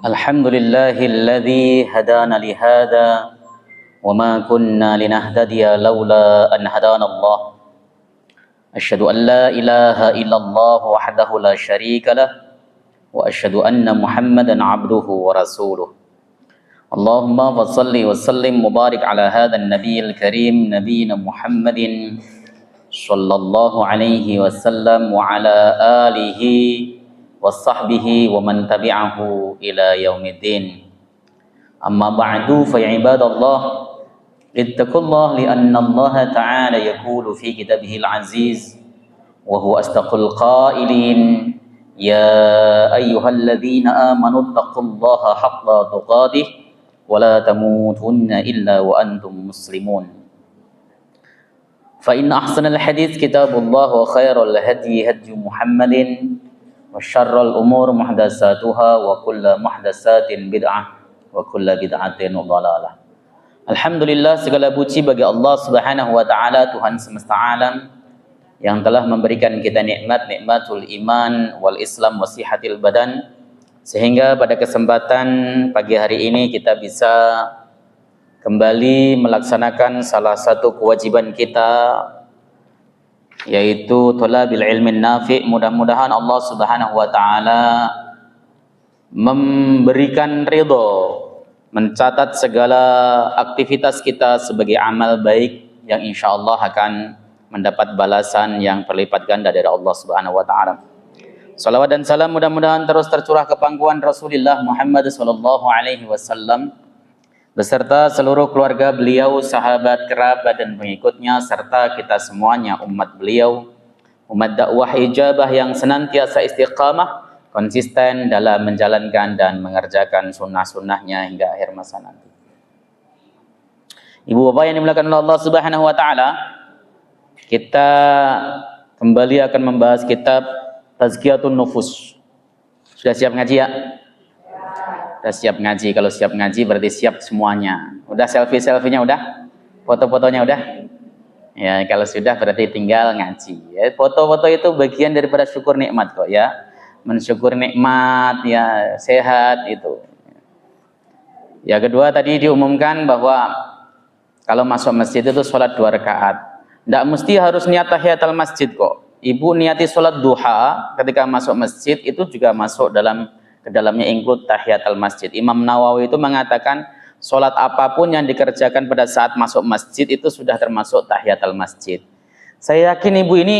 Alhamdulillahilladzi hadana lihada wa ma kunna linahtadiya laula an hadana Allah. Asyhadu an la ilaha illallah wahdahu la syarika lah wa asyhadu anna Muhammadan abduhu wa rasuluh. Allahumma shalli wa sallim mubarik ala hadzal nabiyil karim nabiyina Muhammadin sallallahu alaihi wasallam wa ala alihi wa sahbihi wa man tabi'ahu ila yaumiddin. Amma ba'du fa ibadallah ittaqullah li anna Allah ta'ala yaqulu fi kitabihil aziz wa huwa astaqul qailin ya ayyuhalladzina amanu taqullaha haqqa tuqatih wa la tamutunna illa wa antum muslimun. Fa inna ahsanal hadits kitabullah wa khairal hadi hadi Muhammadin wa syarrul umur muhdatsatuha wa kullu muhdatsatin bid'ah wa kullu bid'atin dhalalah. Alhamdulillah, segala puji bagi Allah Subhanahu wa taala, Tuhan semesta alam yang telah memberikan kita nikmatul iman wal Islam wa sihatil badan, sehingga pada kesempatan pagi hari ini kita bisa kembali melaksanakan salah satu kewajiban kita, yaitu thalabil ilmin nafi'. Mudah-mudahan Allah Subhanahu wa taala memberikan ridho, mencatat segala aktivitas kita sebagai amal baik yang insyaallah akan mendapat balasan yang berlipat ganda dari Allah Subhanahu wa taala. Salawat dan salam mudah-mudahan terus tercurah ke pangkuan Rasulullah Muhammad sallallahu alaihi wasallam beserta seluruh keluarga beliau, sahabat, kerabat dan pengikutnya, serta kita semuanya umat beliau, umat dakwah ijabah yang senantiasa istiqamah, konsisten dalam menjalankan dan mengerjakan sunnah-sunnahnya hingga akhir masa nanti. Ibu bapak yang dimuliakan oleh Allah Subhanahu wa taala, kita kembali akan membahas kitab Tazkiyatun Nufus. Sudah siap ngaji ya? Udah siap ngaji. Kalau siap ngaji berarti siap semuanya. Udah selfie-selfie-nya udah? Foto-fotonya udah? Ya, kalau sudah berarti tinggal ngaji. Ya, foto-foto itu bagian daripada syukur nikmat kok ya. Mensyukur nikmat ya, sehat itu. Ya, kedua tadi diumumkan bahwa kalau masuk masjid itu sholat 2 rakaat. Tidak mesti harus niat tahiyatul masjid kok. Ibu niati sholat duha ketika masuk masjid itu juga masuk ke dalamnya include tahiyatul masjid. Imam Nawawi itu mengatakan sholat apapun yang dikerjakan pada saat masuk masjid itu sudah termasuk tahiyatul masjid. Saya yakin ibu ini,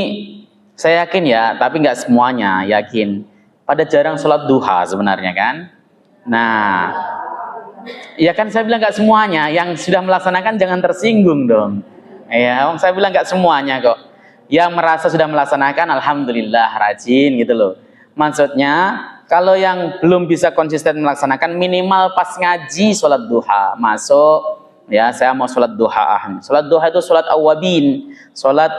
saya yakin ya, tapi nggak semuanya yakin. Pada jarang sholat duha sebenarnya kan. Nah, ya kan saya bilang nggak semuanya. Yang sudah melaksanakan jangan tersinggung dong. Ya, saya bilang nggak semuanya kok. Yang merasa sudah melaksanakan, alhamdulillah rajin gitu loh. Maksudnya, kalau yang belum bisa konsisten melaksanakan, minimal pas ngaji sholat duha masuk. Ya, saya mau sholat duha. Sholat duha itu sholat awabin, sholat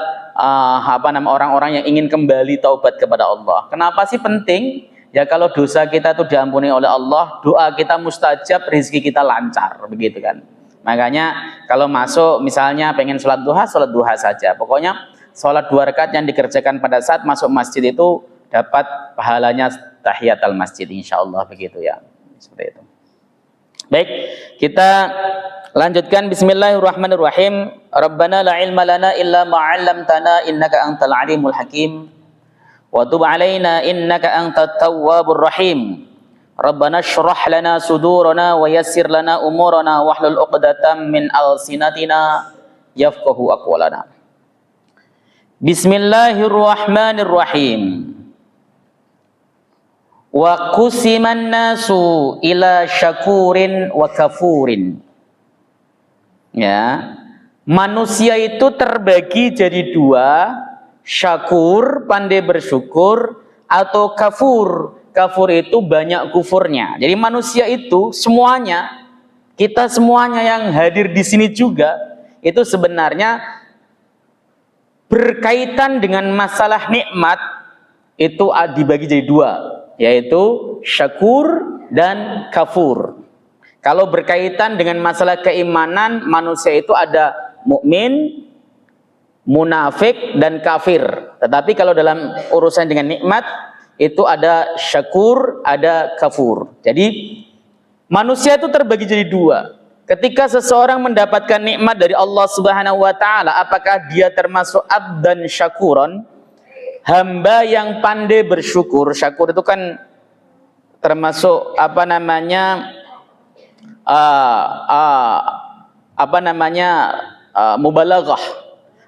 orang-orang yang ingin kembali taubat kepada Allah. Kenapa sih penting? Ya kalau dosa kita itu diampuni oleh Allah, doa kita mustajab, rezeki kita lancar, begitu kan. Makanya kalau masuk misalnya pengen sholat duha saja. Pokoknya sholat 2 rakaat yang dikerjakan pada saat masuk masjid itu dapat pahalanya tahiyatul masjid, insyaallah begitu ya. Seperti itu. Baik, kita lanjutkan. Bismillahirrahmanirrahim. Rabbana la ilma lana illa ma 'allamtana innaka antal alimul hakim. Wa tub 'alaina innaka antat tawwabur rahim. Rabbana shrah lana sudurana wa yassir lana umurana wahlul 'uqdatam min alsinatina yafqahu aqwalana. Bismillahirrahmanirrahim. Wa qusiman nasu ila syakurin wa kafurin. Ya, manusia itu terbagi jadi 2, syakur, pandai bersyukur, atau kafur. Kafur itu banyak kufurnya. Jadi manusia itu semuanya, kita semuanya yang hadir di sini juga itu sebenarnya berkaitan dengan masalah nikmat itu dibagi jadi 2, yaitu syakur dan kafur. Kalau berkaitan dengan masalah keimanan, manusia itu ada mukmin, munafik dan kafir. Tetapi kalau dalam urusan dengan nikmat itu ada syakur, ada kafur. Jadi Manusia itu terbagi jadi dua. Ketika seseorang mendapatkan nikmat dari Allah Subhanahu wa taala, apakah dia termasuk abdan syakuron, hamba yang pandai bersyukur? Syakur itu kan termasuk mubalaghah,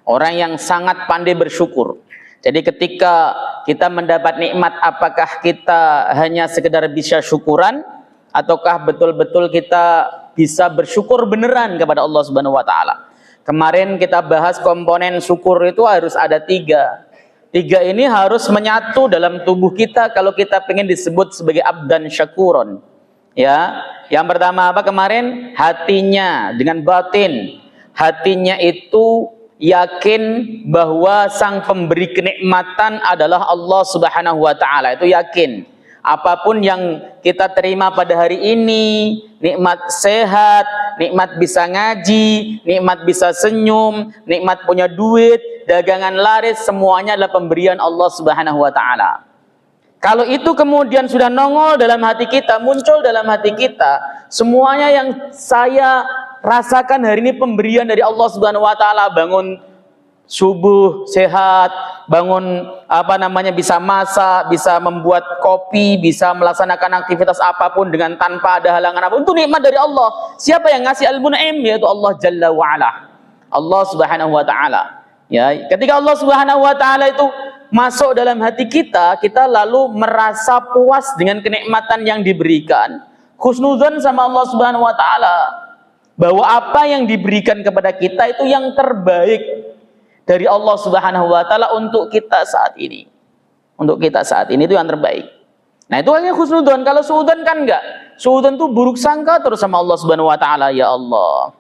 orang yang sangat pandai bersyukur. Jadi ketika kita mendapat nikmat, apakah kita hanya sekedar bisa syukuran, ataukah betul-betul kita bisa bersyukur beneran kepada Allah Subhanahu wa taala? Kemarin kita bahas komponen syukur itu harus ada 3. 3 ini harus menyatu dalam tubuh kita kalau kita pengen disebut sebagai abdan syakuron. Ya, yang pertama apa kemarin? Hatinya dengan batin. Hatinya itu yakin bahwa sang pemberi kenikmatan adalah Allah Subhanahu wa taala. Itu yakin. Apapun yang kita terima pada hari ini, nikmat sehat, nikmat bisa ngaji, nikmat bisa senyum, nikmat punya duit, dagangan laris, semuanya adalah pemberian Allah Subhanahu wa taala. Kalau itu kemudian sudah nongol dalam hati kita, muncul dalam hati kita, semuanya yang saya rasakan hari ini pemberian dari Allah Subhanahu wa taala, bangun subuh sehat, bangun bisa masak, bisa membuat kopi, bisa melaksanakan aktivitas apapun dengan tanpa ada halangan apapun, itu nikmat dari Allah. Siapa yang ngasih al-mun'im? Yaitu Allah Jalla wa Ala, Allah Subhanahu wa taala. Ya, ketika Allah Subhanahu wa taala itu masuk dalam hati kita, kita lalu merasa puas dengan kenikmatan yang diberikan, husnudzon sama Allah Subhanahu wa taala, bahwa apa yang diberikan kepada kita itu yang terbaik dari Allah Subhanahu wa taala untuk kita saat ini. Untuk kita saat ini itu yang terbaik. Nah, itu hanya husnudzon. Kalau suudzon kan enggak. Suudzon itu buruk sangka terus sama Allah Subhanahu wa taala. Ya Allah,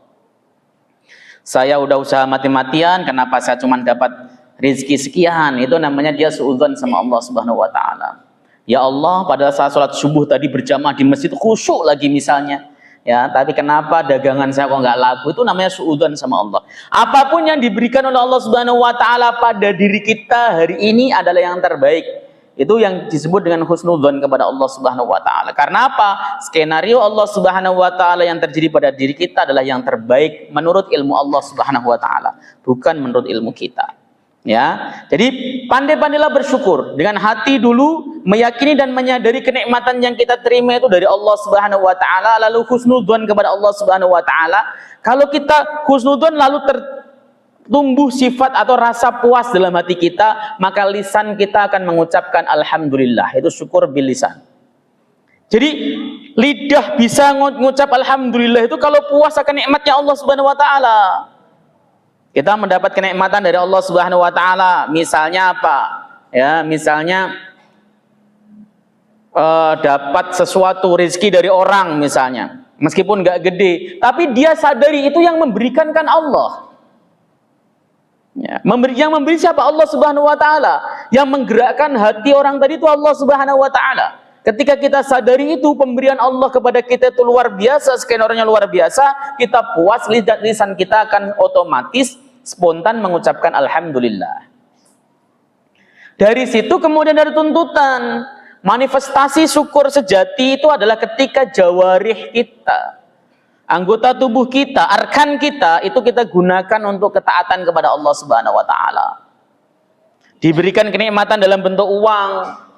saya udah usaha mati-matian, kenapa saya cuma dapat rezeki sekian? Itu namanya dia suudzon sama Allah Subhanahu wa taala. Ya Allah, pada saat sholat subuh tadi berjamaah di masjid khusyuk lagi misalnya. Ya, tapi kenapa dagangan saya kok nggak laku? Itu namanya suudzon sama Allah. Apapun yang diberikan oleh Allah Subhanahu wa taala pada diri kita hari ini adalah yang terbaik. Itu yang disebut dengan husnudzon kepada Allah Subhanahu wa taala. Karena apa? Skenario Allah Subhanahu wa taala yang terjadi pada diri kita adalah yang terbaik menurut ilmu Allah Subhanahu wa taala, bukan menurut ilmu kita. Ya, jadi pandai-pandailah bersyukur dengan hati dulu, meyakini dan menyadari kenikmatan yang kita terima itu dari Allah Subhanahu wa taala, lalu husnudzon kepada Allah Subhanahu wa taala. Kalau kita husnudzon lalu tumbuh sifat atau rasa puas dalam hati kita, maka lisan kita akan mengucapkan alhamdulillah. Itu syukur bil lisan. Jadi lidah bisa mengucap alhamdulillah itu kalau puas akan nikmatnya Allah Subhanahu wa taala. Kita mendapat kenikmatan dari Allah Subhanahu wa taala, misalnya apa? Ya, misalnya dapat sesuatu rezeki dari orang misalnya, meskipun nggak gede, tapi dia sadari itu yang memberikan kan Allah. Ya, yang memberi siapa? Allah Subhanahu wa taala. Yang menggerakkan hati orang tadi itu Allah Subhanahu wa taala. Ketika kita sadari itu pemberian Allah kepada kita itu luar biasa, skenario luar biasa, kita puas, lisan kita akan otomatis spontan mengucapkan alhamdulillah. Dari situ kemudian ada tuntutan. Manifestasi syukur sejati itu adalah ketika jawarih kita, anggota tubuh kita, arkan kita itu kita gunakan untuk ketaatan kepada Allah Subhanahu wa taala. Diberikan kenikmatan dalam bentuk uang,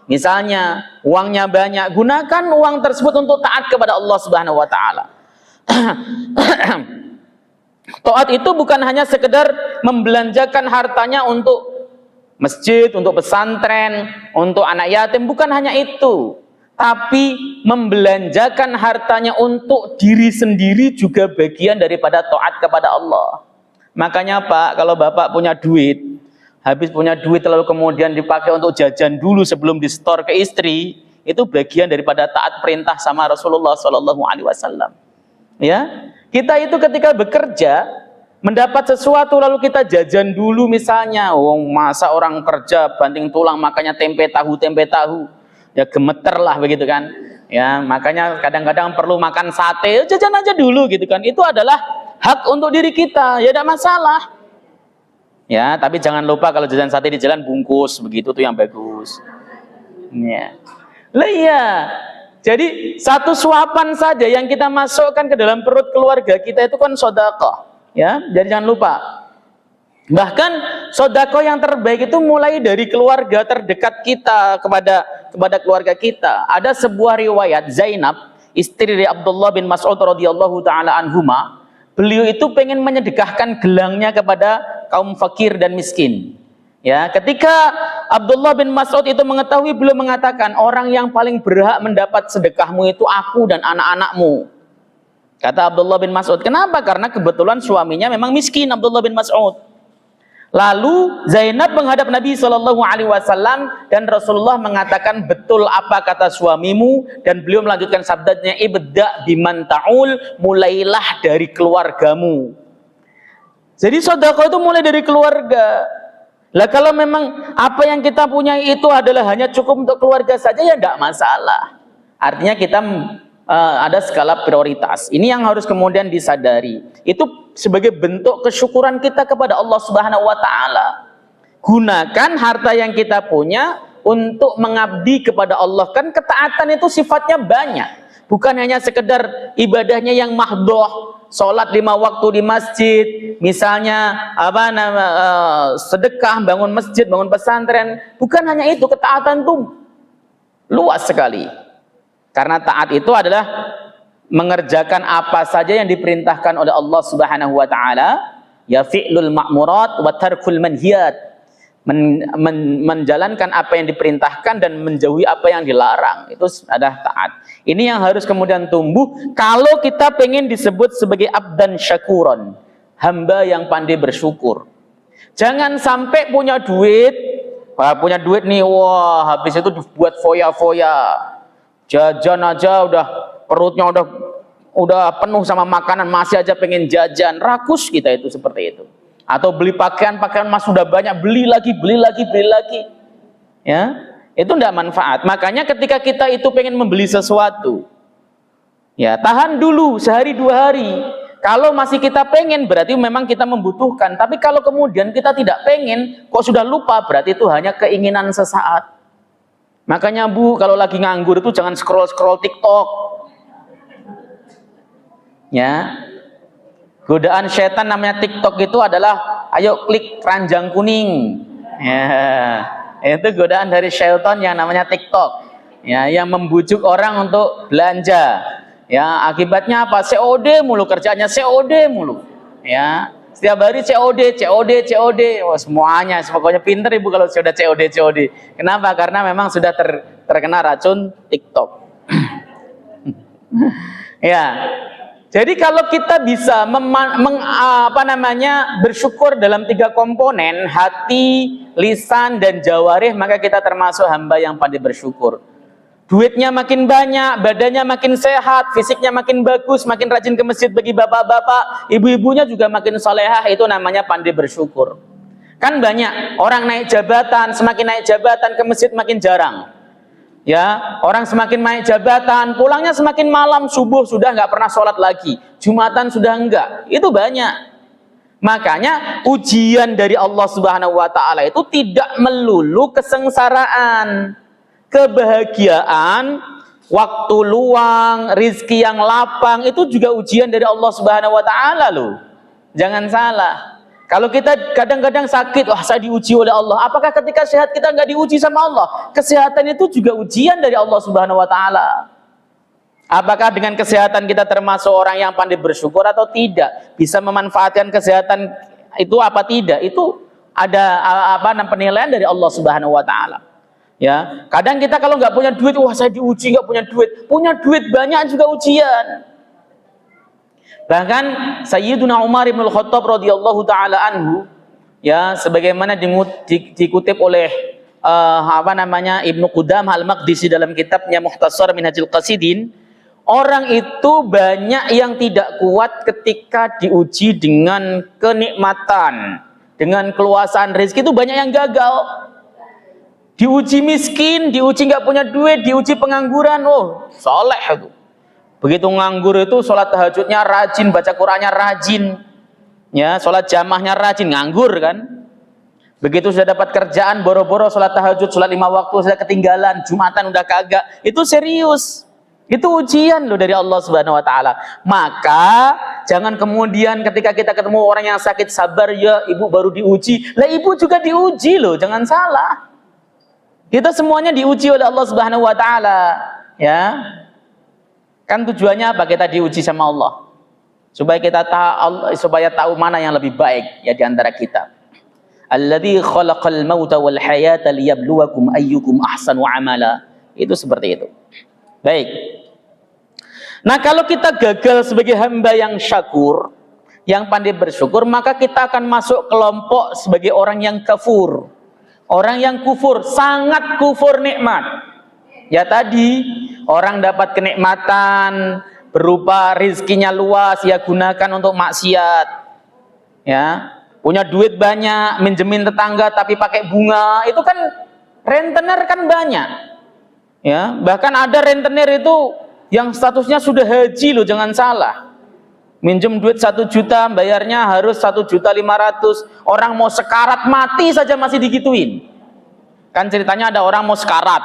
misalnya uangnya banyak, gunakan uang tersebut untuk taat kepada Allah Subhanahu wa taala. Taat itu bukan hanya sekedar membelanjakan hartanya untuk masjid, untuk pesantren, untuk anak yatim, bukan hanya itu. Tapi membelanjakan hartanya untuk diri sendiri juga bagian daripada taat kepada Allah. Makanya Pak, kalau Bapak punya duit, habis punya duit lalu kemudian dipakai untuk jajan dulu sebelum di-store ke istri, itu bagian daripada taat perintah sama Rasulullah SAW. Ya, kita itu ketika bekerja mendapat sesuatu lalu kita jajan dulu misalnya, masa orang kerja banting tulang makanya tempe tahu, ya gemeter lah begitu kan. Ya, makanya kadang-kadang perlu makan sate, jajan aja dulu gitu kan. Itu adalah hak untuk diri kita, ya tidak masalah. Ya, tapi jangan lupa kalau jajan sate di jalan bungkus begitu tuh yang bagus. Ya. Lah iya. Jadi satu suapan saja yang kita masukkan ke dalam perut keluarga kita itu kan sedekah, ya. Jadi jangan lupa. Bahkan sedekah yang terbaik itu mulai dari keluarga terdekat kita kepada keluarga kita. Ada sebuah riwayat Zainab, istri dari Abdullah bin Mas'ud radhiyallahu taala anhuma, beliau itu pengen menyedekahkan gelangnya kepada kaum fakir dan miskin. Ya, ketika Abdullah bin Mas'ud itu mengetahui, beliau mengatakan, orang yang paling berhak mendapat sedekahmu itu aku dan anak-anakmu. Kata Abdullah bin Mas'ud, kenapa? Karena kebetulan suaminya memang miskin, Abdullah bin Mas'ud. Lalu Zainab menghadap Nabi SAW dan Rasulullah mengatakan, betul apa kata suamimu? Dan beliau melanjutkan sabdanya, ibda biman ta'ul, mulailah dari keluargamu. Jadi sedekah itu mulai dari keluarga. Lah kalau memang apa yang kita punya itu adalah hanya cukup untuk keluarga saja, ya tidak masalah. Artinya kita ada skala prioritas. Ini yang harus kemudian disadari. Itu sebagai bentuk kesyukuran kita kepada Allah Subhanahu wa taala. Gunakan harta yang kita punya untuk mengabdi kepada Allah. Kan ketaatan itu sifatnya banyak. Bukan hanya sekedar ibadahnya yang mahdoh, sholat 5 waktu di masjid, misalnya sedekah, bangun masjid, bangun pesantren. Bukan hanya itu, ketaatan itu luas sekali. Karena taat itu adalah mengerjakan apa saja yang diperintahkan oleh Allah Subhanahu wa taala, ya fi'lul ma'murat wa tarkul manhiyat. Menjalankan apa yang diperintahkan dan menjauhi apa yang dilarang. Itu adalah taat. Ini yang harus kemudian tumbuh kalau kita pengen disebut sebagai abdan syakuron, hamba yang pandai bersyukur. Jangan sampai punya duit nih, wah habis itu dibuat foya-foya. Jajan aja udah perutnya udah penuh sama makanan, masih aja pengen jajan. Rakus kita itu seperti itu. Atau beli pakaian mas sudah banyak, beli lagi. Ya, itu tidak manfaat. Makanya ketika kita itu pengen membeli sesuatu, ya tahan dulu sehari 2 hari. Kalau masih kita pengen, berarti memang kita membutuhkan. Tapi kalau kemudian kita tidak pengen, kok sudah lupa, berarti itu hanya keinginan sesaat. Makanya Bu, kalau lagi nganggur itu jangan scroll TikTok. Ya. Godaan setan namanya TikTok itu adalah ayo klik keranjang kuning. Ya. Itu godaan dari setan yang namanya TikTok. Ya, yang membujuk orang untuk belanja. Ya, akibatnya apa? COD mulu, kerjanya COD mulu. Ya. Setiap hari COD. Oh, semuanya, pokoknya pinter Ibu kalau sudah COD. Kenapa? Karena memang sudah terkena racun TikTok. Ya. Jadi kalau kita bisa bersyukur dalam 3 komponen, hati, lisan, dan jawarih, maka kita termasuk hamba yang pandai bersyukur. Duitnya makin banyak, badannya makin sehat, fisiknya makin bagus, makin rajin ke masjid bagi bapak-bapak, ibu-ibunya juga makin solehah, itu namanya pandai bersyukur. Kan banyak orang naik jabatan, semakin naik jabatan ke masjid makin jarang. Ya, orang semakin naik jabatan, pulangnya semakin malam, subuh sudah nggak pernah sholat lagi, Jumatan sudah enggak, itu banyak. Makanya ujian dari Allah Subhanahu wa taala itu tidak melulu kesengsaraan. Kebahagiaan, waktu luang, rizki yang lapang, itu juga ujian dari Allah Subhanahu wa taala loh. Jangan salah. Kalau kita kadang-kadang sakit, wah saya diuji oleh Allah. Apakah ketika sehat kita nggak diuji sama Allah? Kesehatan itu juga ujian dari Allah Subhanahu wa taala. Apakah dengan kesehatan kita termasuk orang yang pandai bersyukur atau tidak? Bisa memanfaatkan kesehatan itu apa tidak? Itu ada penilaian dari Allah Subhanahu wa taala. Ya, kadang kita kalau nggak punya duit, wah saya diuji nggak punya duit. Punya duit banyak juga ujian. Bahkan Sayyiduna Umar bin Khattab radhiyallahu taala anhu, ya, sebagaimana dikutip oleh Ibnu Qudamah Al-Maqdisi dalam kitabnya Mukhtasar Minhajul Qasidin, orang itu banyak yang tidak kuat ketika diuji dengan kenikmatan, dengan keluasan rezeki, itu banyak yang gagal. Diuji miskin, diuji nggak punya duit, diuji pengangguran, oh soleh itu. Begitu nganggur itu sholat tahajudnya rajin, baca Qur'annya rajin, ya, sholat jamaahnya rajin, nganggur kan. Begitu sudah dapat kerjaan, boro-boro sholat tahajud, sholat 5 waktu sudah ketinggalan, Jumatan udah kagak, itu serius. Itu ujian loh dari Allah Subhanahu wa taala. Maka jangan kemudian ketika kita ketemu orang yang sakit, sabar ya, ibu baru diuji. Lah ibu juga diuji loh, jangan salah. Kita semuanya diuji oleh Allah Subhanahu wa taala, ya. Kan tujuannya apa? Kita diuji sama Allah. Supaya tahu mana yang lebih baik ya di antara kita. Alladzi khalaqal mauta wal hayata liyabluwakum ayyukum ahsanu amala. Itu seperti itu. Baik. Nah, kalau kita gagal sebagai hamba yang syakur, yang pandai bersyukur, maka kita akan masuk kelompok sebagai orang yang kafur. Orang yang kufur, sangat kufur nikmat. Ya tadi, orang dapat kenikmatan berupa rizkinya luas, ya gunakan untuk maksiat. Ya, punya duit banyak, minjemin tetangga tapi pakai bunga, itu kan rentenir kan banyak. Ya, bahkan ada rentenir itu yang statusnya sudah haji loh, jangan salah. Minjem duit 1 juta, bayarnya harus 1.500.000. Orang mau sekarat mati saja masih digituin. Kan ceritanya ada orang mau sekarat.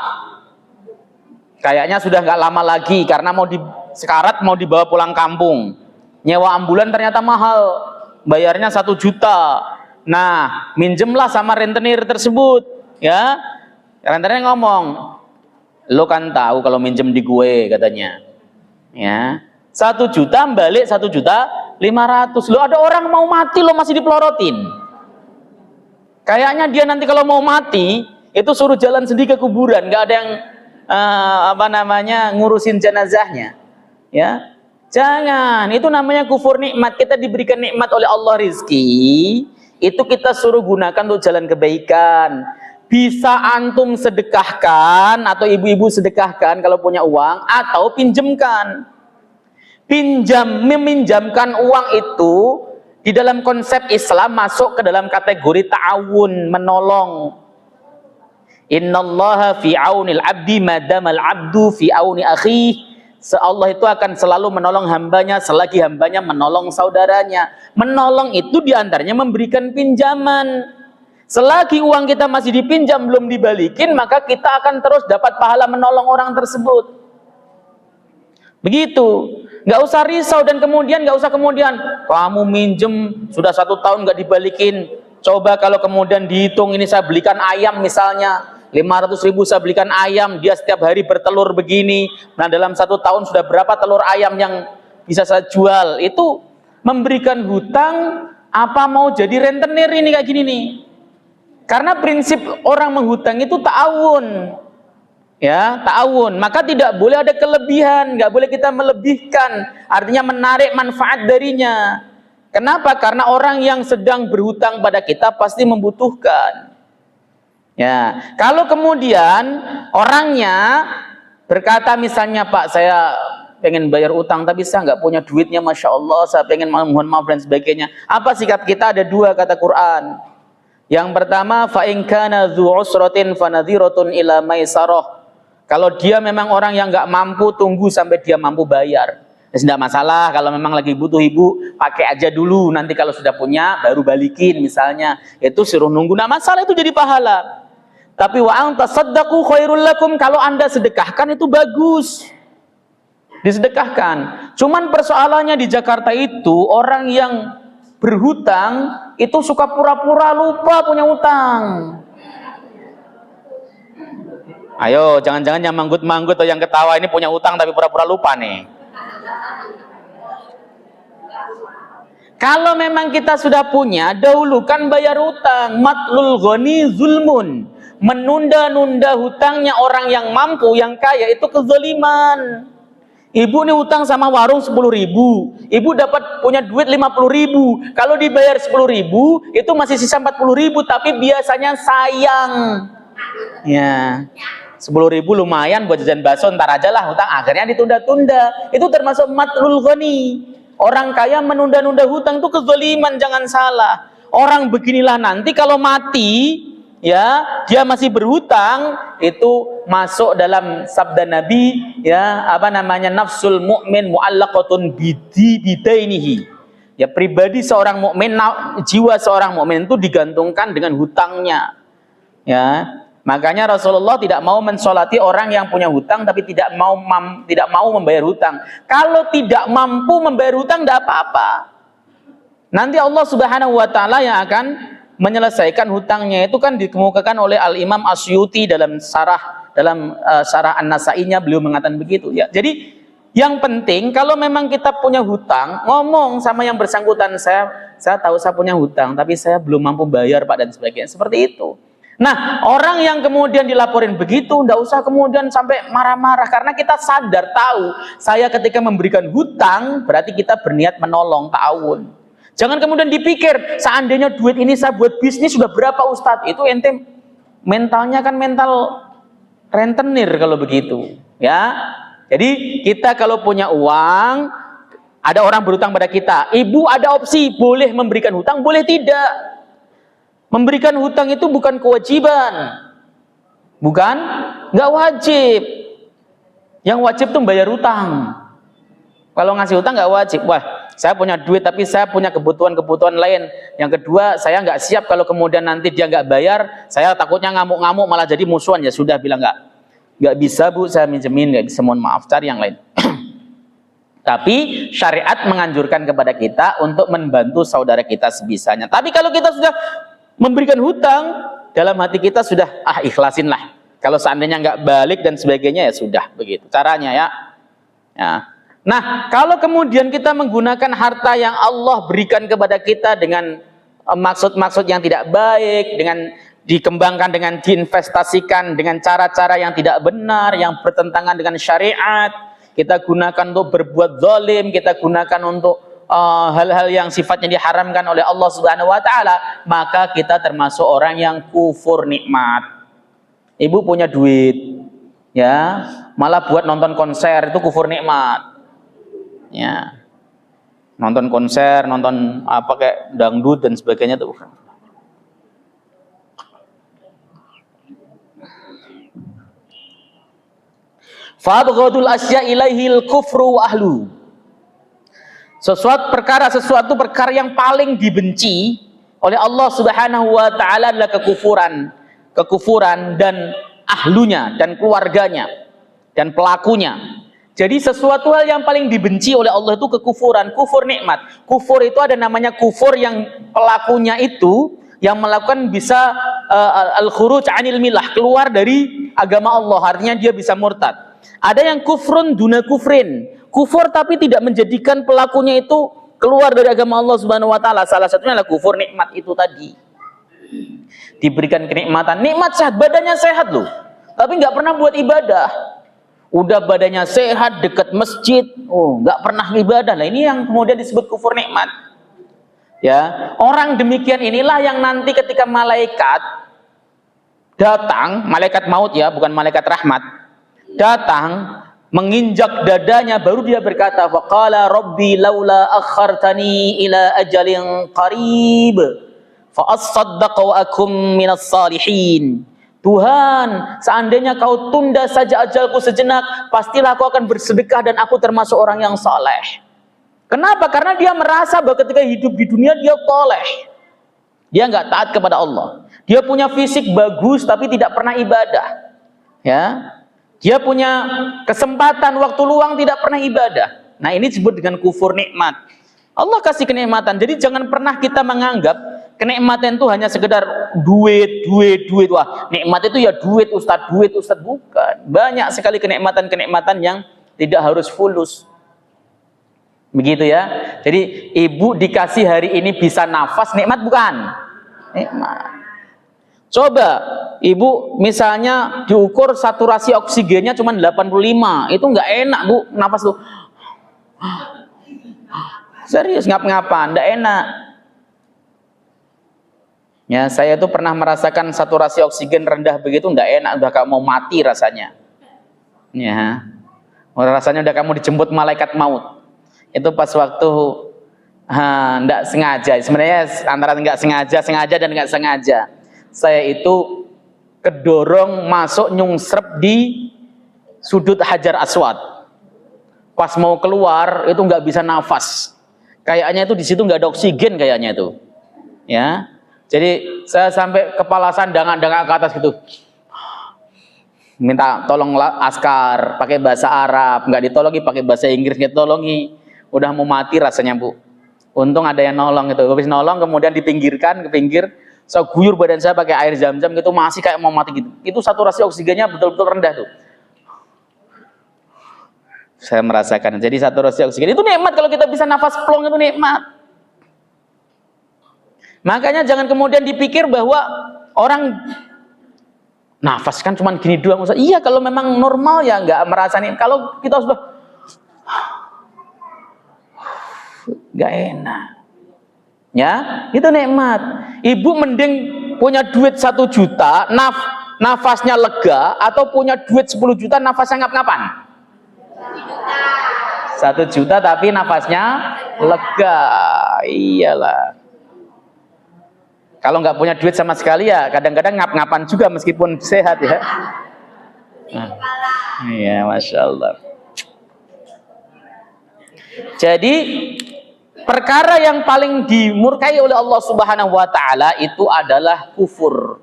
Kayaknya sudah nggak lama lagi karena mau sekarat mau dibawa pulang kampung. Nyewa ambulan ternyata mahal. Bayarnya 1 juta. Nah, minjemlah sama rentenir tersebut, ya. Rentenir ngomong, lo kan tahu kalau minjem di gue, katanya, ya 1 juta balik 1.500.000. Lo ada orang mau mati lo masih dipelorotin. Kayaknya dia nanti kalau mau mati itu suruh jalan sendiri ke kuburan, nggak ada yang ngurusin jenazahnya, ya. Jangan, itu namanya kufur nikmat. Kita diberikan nikmat oleh Allah rizki, itu kita suruh gunakan untuk jalan kebaikan. Bisa antum sedekahkan atau ibu-ibu sedekahkan kalau punya uang, atau pinjamkan. Meminjamkan uang itu di dalam konsep Islam masuk ke dalam kategori ta'awun, menolong. Innallaha fi aunil abdi madamal abdu fi auni akhih. Allah itu akan selalu menolong hambanya selagi hambanya menolong saudaranya. Menolong itu diantaranya memberikan pinjaman. Selagi uang kita masih dipinjam belum dibalikin, maka kita akan terus dapat pahala menolong orang tersebut. Begitu. Nggak usah risau dan kemudian kamu minjem sudah 1 tahun nggak dibalikin. Coba kalau kemudian dihitung, ini saya belikan ayam misalnya 500.000, saya belikan ayam, dia setiap hari bertelur begini. Nah, dalam 1 tahun sudah berapa telur ayam yang bisa saya jual? Itu memberikan hutang apa mau jadi rentenir ini kayak gini nih. Karena prinsip orang menghutang itu ta'awun. Ya, ta'awun. Maka tidak boleh ada kelebihan, nggak boleh kita melebihkan, artinya menarik manfaat darinya. Kenapa? Karena orang yang sedang berhutang pada kita pasti membutuhkan. Ya, kalau kemudian orangnya berkata misalnya, Pak, saya pengen bayar utang tapi saya nggak punya duitnya, Masya Allah, saya pengen mohon maaf dan sebagainya. Apa sikap kita? Ada 2 kata Quran. Yang pertama, fa in kana dzu usratin fanadhiratun ila maisarah. Kalau dia memang orang yang nggak mampu, tunggu sampai dia mampu bayar. Tidak masalah, kalau memang lagi butuh ibu, pakai aja dulu, nanti kalau sudah punya baru balikin misalnya. Itu suruh nunggu, nah masalah itu jadi pahala. Tapi wa an tasaddaqu khairul lakum, kalau Anda sedekahkan itu bagus. Disedekahkan. Cuman persoalannya di Jakarta itu orang yang berhutang itu suka pura-pura lupa punya utang. Ayo, jangan-jangan yang manggut-manggut atau yang ketawa ini punya utang tapi pura-pura lupa nih. Kalau memang kita sudah punya, dahulukan bayar utang. Matlul ghani zulmun. Menunda-nunda hutangnya orang yang mampu, yang kaya, itu kezaliman. Ibu nih utang sama warung 10.000, ibu dapat punya duit 50.000. Kalau dibayar 10.000, itu masih sisa 40.000, tapi biasanya sayang. Ya, 10.000 lumayan buat jajan bakso, ntar aja lah hutang, akhirnya ditunda-tunda. Itu termasuk matlul ghani. Orang kaya menunda-nunda hutang itu kezaliman, jangan salah. Orang beginilah nanti kalau mati, ya, dia masih berhutang, itu masuk dalam sabda Nabi, ya, nafsul mu'min mu'allaqatun bidainihi. Ya, pribadi seorang mukmin, jiwa seorang mukmin itu digantungkan dengan hutangnya. Ya. Makanya Rasulullah tidak mau mensolati orang yang punya hutang tapi tidak mau membayar hutang. Kalau tidak mampu membayar hutang tidak apa-apa. Nanti Allah Subhanahu wa taala yang akan menyelesaikan hutangnya. Itu kan dikemukakan oleh Al-Imam Asyuti dalam sarah An-Nasainya, beliau mengatakan begitu ya. Jadi yang penting kalau memang kita punya hutang, ngomong sama yang bersangkutan, saya tahu saya punya hutang tapi saya belum mampu bayar Pak, dan sebagainya. Seperti itu. Nah, orang yang kemudian dilaporin begitu, tidak usah kemudian sampai marah-marah, karena kita sadar tahu, saya ketika memberikan hutang berarti kita berniat menolong, ta'awun. Jangan kemudian dipikir, seandainya duit ini saya buat bisnis sudah berapa Ustadz, itu ente mentalnya kan mental rentenir kalau begitu, ya. Jadi kita kalau punya uang, ada orang berhutang pada kita, ibu ada opsi, boleh memberikan hutang, boleh tidak. Memberikan hutang itu bukan kewajiban, nggak wajib. Yang wajib tuh bayar hutang. Kalau ngasih hutang nggak wajib. Wah, saya punya duit tapi saya punya kebutuhan lain. Yang kedua, saya nggak siap kalau kemudian nanti dia nggak bayar, saya takutnya ngamuk-ngamuk malah jadi musuhan. Ya sudah, bilang nggak bisa Bu, saya minjemin, nggak bisa, mohon maaf, cari yang lain. Tapi syariat menganjurkan kepada kita untuk membantu saudara kita sebisanya. Tapi kalau kita sudah memberikan hutang, dalam hati kita sudah ikhlasin lah. Kalau seandainya nggak balik dan sebagainya, ya sudah, begitu caranya ya. Nah, kalau kemudian kita menggunakan harta yang Allah berikan kepada kita dengan maksud-maksud yang tidak baik, dengan dikembangkan, dengan diinvestasikan dengan cara-cara yang tidak benar, yang bertentangan dengan syariat, kita gunakan untuk berbuat zalim, kita gunakan untuk hal-hal yang sifatnya diharamkan oleh Allah Subhanahu wa taala, maka kita termasuk orang yang kufur nikmat. Ibu punya duit, ya, malah buat nonton konser, itu kufur nikmat. Ya. Nonton konser, nonton apa kayak dangdut dan sebagainya itu bukan. Fabghadul asya ilaihil kufru wa ahlu. Sesuatu perkara yang paling dibenci oleh Allah Subhanahu wa taala adalah kekufuran dan ahlunya dan keluarganya dan pelakunya. Jadi sesuatu hal yang paling dibenci oleh Allah itu kekufuran, kufur nikmat. Kufur itu ada namanya kufur yang pelakunya itu yang melakukan bisa al-khuruj 'anil millah, keluar dari agama Allah, artinya dia bisa murtad. Ada yang kufrun duna kufrin, kufur tapi tidak menjadikan pelakunya itu keluar dari agama Allah Subhanahu wa taala. Salah satunya adalah kufur nikmat itu tadi. Diberikan kenikmatan, nikmat sehat, badannya sehat loh, tapi nggak pernah buat ibadah. Udah badannya sehat, dekat masjid, nggak pernah ibadah. Nah, ini yang kemudian disebut kufur nikmat. Ya, orang demikian inilah yang nanti ketika malaikat datang, malaikat maut ya, bukan malaikat rahmat, datang menginjak dadanya, baru dia berkata, faqala rabbi laula akhartani ila ajalin qarib fa asaddaq wa akum minas salihin. Tuhan, seandainya kau tunda saja ajalku sejenak, pastilah aku akan bersedekah dan aku termasuk orang yang saleh. Kenapa? Karena dia merasa bahwa ketika hidup di dunia dia toleh, dia nggak taat kepada Allah, dia punya fisik bagus tapi tidak pernah ibadah, ya. Dia punya kesempatan waktu luang tidak pernah ibadah. Nah, ini disebut dengan kufur nikmat. Allah kasih kenikmatan, jadi jangan pernah kita menganggap kenikmatan itu hanya sekedar duit. Wah, nikmat itu ya duit Ustadz, bukan. Banyak sekali kenikmatan yang tidak harus fulus. Begitu ya. Jadi ibu dikasih hari ini bisa nafas, nikmat bukan? Nikmat. Coba ibu misalnya diukur saturasi oksigennya cuma 85, itu nggak enak Bu, nafas tuh. Serius, ngap-ngapan, nggak enak. Ya, saya tuh pernah merasakan saturasi oksigen rendah begitu, nggak enak, udah kamu mau mati rasanya. Ya, rasanya udah kamu dijemput malaikat maut. Itu pas waktu nggak sengaja, sebenarnya antara nggak sengaja dan nggak sengaja. Saya itu kedorong masuk nyungsrep di sudut Hajar Aswad. Pas mau keluar itu nggak bisa nafas. Kayaknya itu di situ nggak ada oksigen kayaknya itu. Ya. Jadi saya sampai kepala sandangan ke atas gitu. minta tolong askar pakai bahasa Arab, nggak ditolongi pakai bahasa Inggris, nggak ditolongi, udah mau mati rasanya Bu. Untung ada yang nolong itu, habis nolong kemudian dipinggirkan ke pinggir, saya guyur badan saya pakai air zam-zam gitu, masih kayak mau mati gitu. Itu saturasi oksigennya betul-betul rendah tuh. Saya merasakan. Jadi saturasi oksigen itu nikmat, kalau kita bisa nafas plong itu nikmat. Makanya jangan kemudian dipikir bahwa orang nafas kan cuma gini doang. Iya, kalau memang normal ya nggak merasa nih. Kalau kita sudah nggak enak, ya itu nikmat. Ibu mending punya duit 1 juta, nafasnya lega, atau punya duit 10 juta, nafasnya ngap-ngapan. 1 juta tapi nafasnya lega, iyalah. Kalau nggak punya duit sama sekali ya kadang-kadang ngap-ngapan juga meskipun sehat ya. Iya, Masya Allah. Jadi perkara yang paling dimurkai oleh Allah Subhanahu wa Ta'ala itu adalah kufur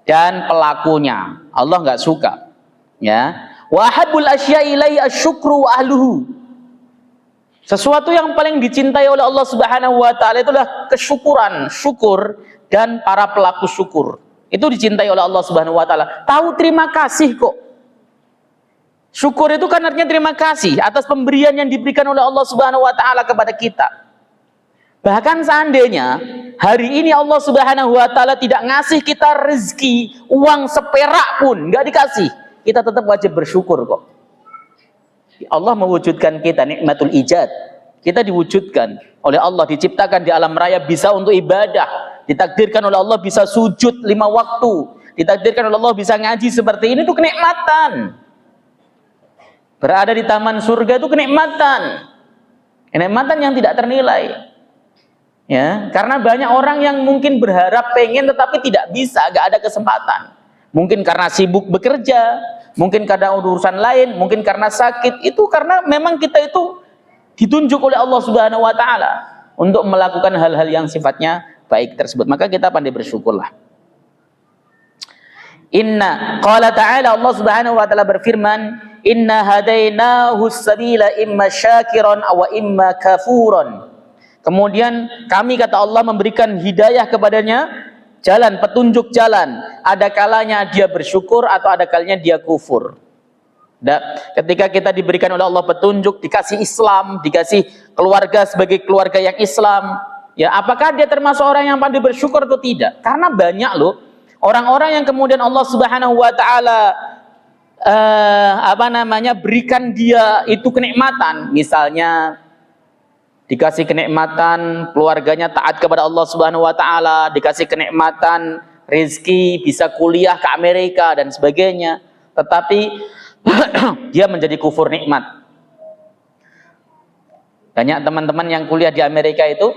dan pelakunya. Allah nggak suka. Ya. Wa habbul asya'i ilaihi asyukru wa ahluhu. Sesuatu yang paling dicintai oleh Allah Subhanahu wa Ta'ala itulah kesyukuran, syukur, dan para pelaku syukur. Itu dicintai oleh Allah Subhanahu wa Ta'ala. Tahu terima kasih kok. Syukur itu kan artinya terima kasih atas pemberian yang diberikan oleh Allah Subhanahu wa Ta'ala kepada kita. Bahkan seandainya hari ini Allah Subhanahu wa Ta'ala tidak ngasih kita rezeki, uang seperak pun nggak dikasih, kita tetap wajib bersyukur kok. Allah mewujudkan kita, nikmatul ijad. Kita diwujudkan oleh Allah, diciptakan di alam raya bisa untuk ibadah, ditakdirkan oleh Allah bisa sujud 5 waktu, ditakdirkan oleh Allah bisa ngaji seperti ini, itu kenikmatan. Berada di taman surga itu kenikmatan, kenikmatan yang tidak ternilai. Ya, karena banyak orang yang mungkin berharap pengen tetapi tidak bisa, gak ada kesempatan. Mungkin karena sibuk bekerja, mungkin karena urusan lain, mungkin karena sakit. Itu karena memang kita itu ditunjuk oleh Allah Subhanahu wa Ta'ala untuk melakukan hal-hal yang sifatnya baik tersebut. Maka kita pandai bersyukurlah. Inna qala ta'ala, Allah Subhanahu wa Ta'ala berfirman, inna hadainahu sabila imma syakiran wa imma kafuran. Kemudian kami, kata Allah, memberikan hidayah kepadanya, jalan, petunjuk jalan. Ada kalanya dia bersyukur atau ada kalanya dia kufur. Ketika kita diberikan oleh Allah petunjuk, dikasih Islam, dikasih keluarga sebagai keluarga yang Islam, ya apakah dia termasuk orang yang pandai bersyukur atau tidak? Karena banyak loh orang-orang yang kemudian Allah Subhanahu wa Ta'ala berikan dia itu kenikmatan. Misalnya dikasih kenikmatan keluarganya taat kepada Allah Subhanahu wa Ta'ala, dikasih kenikmatan rezeki bisa kuliah ke Amerika dan sebagainya, tetapi dia menjadi kufur nikmat. Banyak teman-teman yang kuliah di Amerika itu,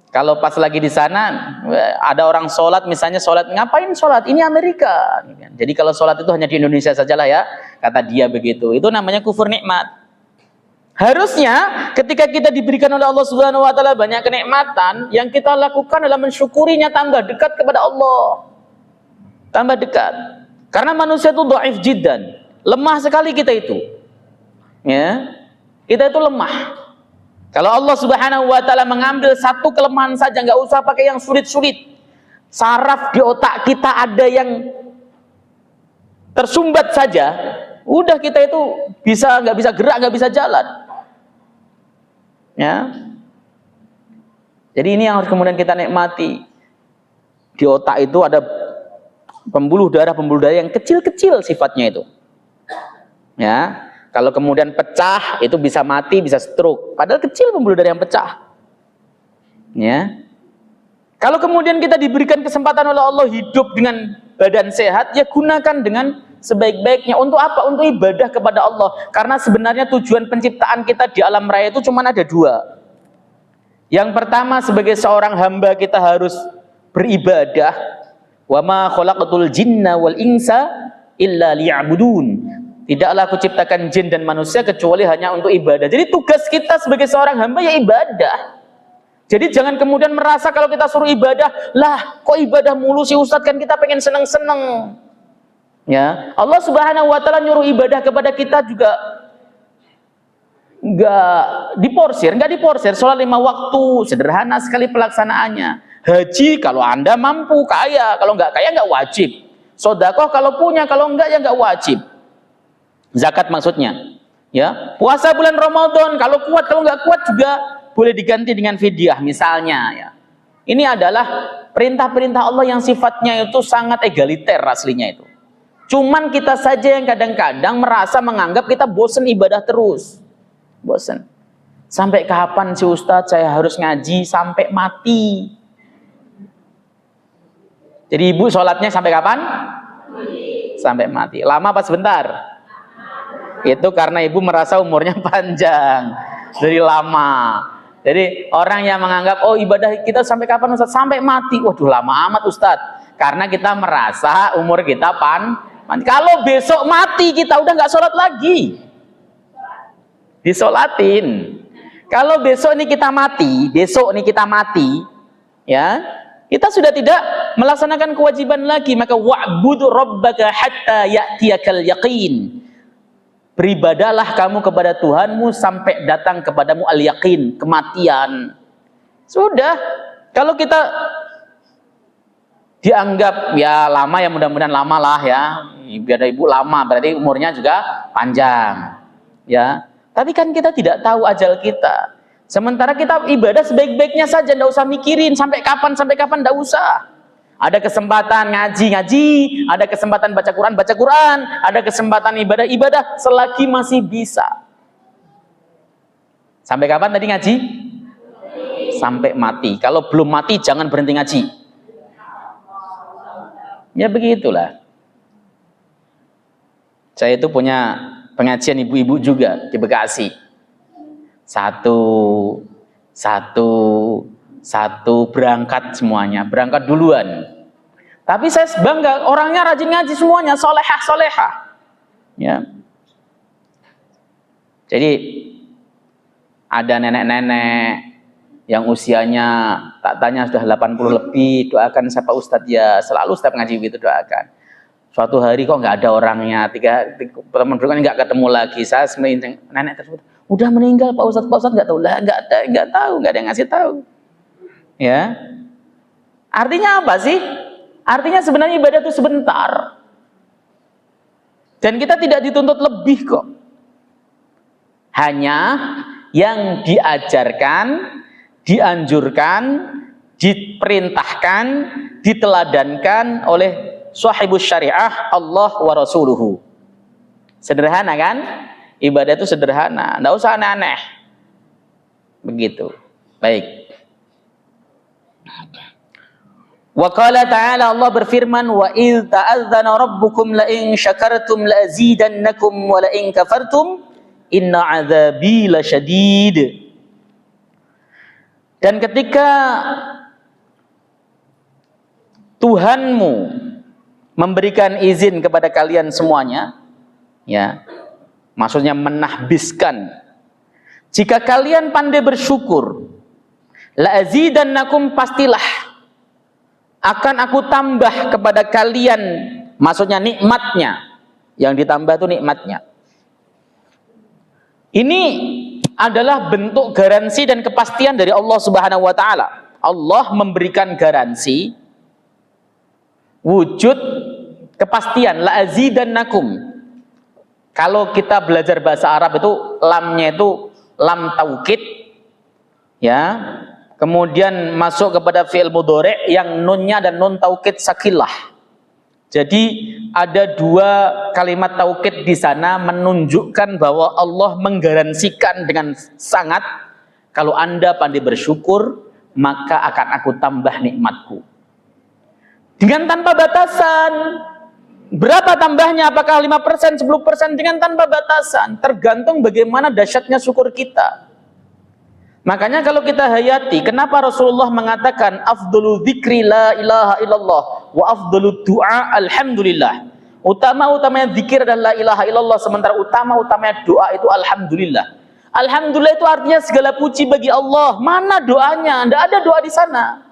kalau pas lagi di sana ada orang sholat, misalnya sholat, ngapain sholat? Ini Amerika. Jadi kalau sholat itu hanya di Indonesia sajalah ya, kata dia begitu. Itu namanya kufur nikmat. Harusnya ketika kita diberikan oleh Allah Subhanahu wa Ta'ala banyak kenikmatan, yang kita lakukan adalah mensyukurinya, tambah dekat kepada Allah. Tambah dekat. Karena manusia itu dhaif jiddan. Lemah sekali kita itu. Ya. Kita itu lemah. Kalau Allah Subhanahu wa Ta'ala mengambil satu kelemahan saja, nggak usah pakai yang sulit-sulit. Saraf di otak kita ada yang tersumbat saja, udah kita itu nggak bisa gerak, nggak bisa jalan. Ya. Jadi ini yang harus kemudian kita nikmati. Di otak itu ada pembuluh darah yang kecil-kecil sifatnya itu. Ya. Kalau kemudian pecah itu bisa mati, bisa stroke. Padahal kecil pembuluh darah yang pecah. Ya. Kalau kemudian kita diberikan kesempatan oleh Allah hidup dengan badan sehat, ya gunakan dengan sebaik-baiknya. Untuk apa? Untuk ibadah kepada Allah. Karena sebenarnya tujuan penciptaan kita di alam raya itu cuma ada 2. Yang pertama, sebagai seorang hamba kita harus beribadah. Wa ma khalaqatul jinna wal insa illa liya'budun. Tidaklah aku ciptakan jin dan manusia kecuali hanya untuk ibadah. Jadi tugas kita sebagai seorang hamba ya ibadah. Jadi jangan kemudian merasa kalau kita suruh ibadah, lah kok ibadah mulu sih Ustadz, kan kita pengen seneng-seneng. Ya, Allah Subhanahu wa taala nyuruh ibadah kepada kita juga nggak diporsir. Sholat 5 waktu, sederhana sekali pelaksanaannya. Haji kalau Anda mampu, kaya, kalau nggak kaya nggak wajib. Sedekah kalau punya, kalau enggak ya nggak wajib. Zakat maksudnya. Ya, puasa bulan Ramadan kalau kuat, kalau nggak kuat juga boleh diganti dengan fidyah misalnya. Ya, ini adalah perintah-perintah Allah yang sifatnya itu sangat egaliter aslinya itu. Cuman kita saja yang kadang-kadang merasa menganggap kita bosan ibadah terus. Bosan. Sampai kapan sih Ustadz saya harus ngaji sampai mati? Jadi ibu sholatnya sampai kapan? Sampai mati. Lama apa sebentar? Itu karena ibu merasa umurnya panjang. Jadi lama. Jadi orang yang menganggap, oh ibadah kita sampai kapan Ustadz? Sampai mati. Waduh lama amat Ustadz. Karena kita merasa umur kita kalau besok mati kita udah nggak sholat lagi. Disolatin. Kalau besok ini kita mati, ya, kita sudah tidak melaksanakan kewajiban lagi. Maka wa'bud rabbaka hatta ya'tiyakal yaqin. Beribadalah kamu kepada Tuhanmu sampai datang kepadamu al-yaqin, kematian. Sudah. Kalau kita dianggap ya lama, ya mudah-mudahan lama lah ya, ibadah ibu lama berarti umurnya juga panjang ya, tapi kan kita tidak tahu ajal kita. Sementara kita ibadah sebaik-baiknya saja, tidak usah mikirin sampai kapan, tidak usah. Ada kesempatan ngaji, ada kesempatan baca Quran, ada kesempatan ibadah selagi masih bisa. Sampai kapan tadi ngaji? Sampai mati. Kalau belum mati jangan berhenti ngaji. Ya begitulah. Saya itu punya pengajian ibu-ibu juga di Bekasi. Satu berangkat semuanya, berangkat duluan. Tapi saya bangga, orangnya rajin ngaji semuanya, solehah. Ya. Jadi ada nenek-nenek yang usianya tak tanya sudah 80 lebih, doakan siapa Ustadz ya, selalu setiap ngaji begitu doakan. Suatu hari kok nggak ada orangnya, teman berikutnya nggak ketemu lagi. Saya sebenarnya nenek tersebut udah meninggal Pak Ustadz nggak tahu lah, nggak ada yang ngasih tahu. Ya, artinya apa sih? Artinya sebenarnya ibadah itu sebentar, dan kita tidak dituntut lebih kok. Hanya yang diajarkan, dianjurkan, diperintahkan, diteladankan oleh sahibus syariah Allah wa rasuluhu. Sederhana kan? Ibadah itu sederhana, enggak usah aneh-aneh. Begitu. Baik. Wa qala ta'ala, Allah berfirman, wa idz ta'adzana rabbukum la in syakartum la azidannakum wa la in kafartum inna 'adzabi lasyadid. Dan ketika Tuhanmu memberikan izin kepada kalian semuanya, ya, maksudnya menahbiskan, jika kalian pandai bersyukur, la azidannakum, pastilah akan aku tambah kepada kalian, maksudnya nikmatnya, yang ditambah itu nikmatnya. Ini adalah bentuk garansi dan kepastian dari Allah Subhanahu wa taala. Allah memberikan garansi wujud kepastian, la azidannakum. Kalau kita belajar bahasa Arab itu lamnya itu lam taukid, ya. Kemudian masuk kepada fi'il mudhari' yang nunnya dan nun taukid sakilah. Jadi ada dua kalimat taukid di sana menunjukkan bahwa Allah menggaransikan dengan sangat, kalau Anda pandai bersyukur, maka akan aku tambah nikmatku. Dengan tanpa batasan. Berapa tambahnya? Apakah 5%, 10%? Dengan tanpa batasan. Tergantung bagaimana dahsyatnya syukur kita. Makanya kalau kita hayati, kenapa Rasulullah mengatakan afdhalu dzikri la ilaha illallah wa afdhalu du'a alhamdulillah. Utama-utamanya zikir adalah la ilaha illallah, sementara utama-utamanya doa itu alhamdulillah. Alhamdulillah itu artinya segala puji bagi Allah. Mana doanya? Tidak ada doa di sana.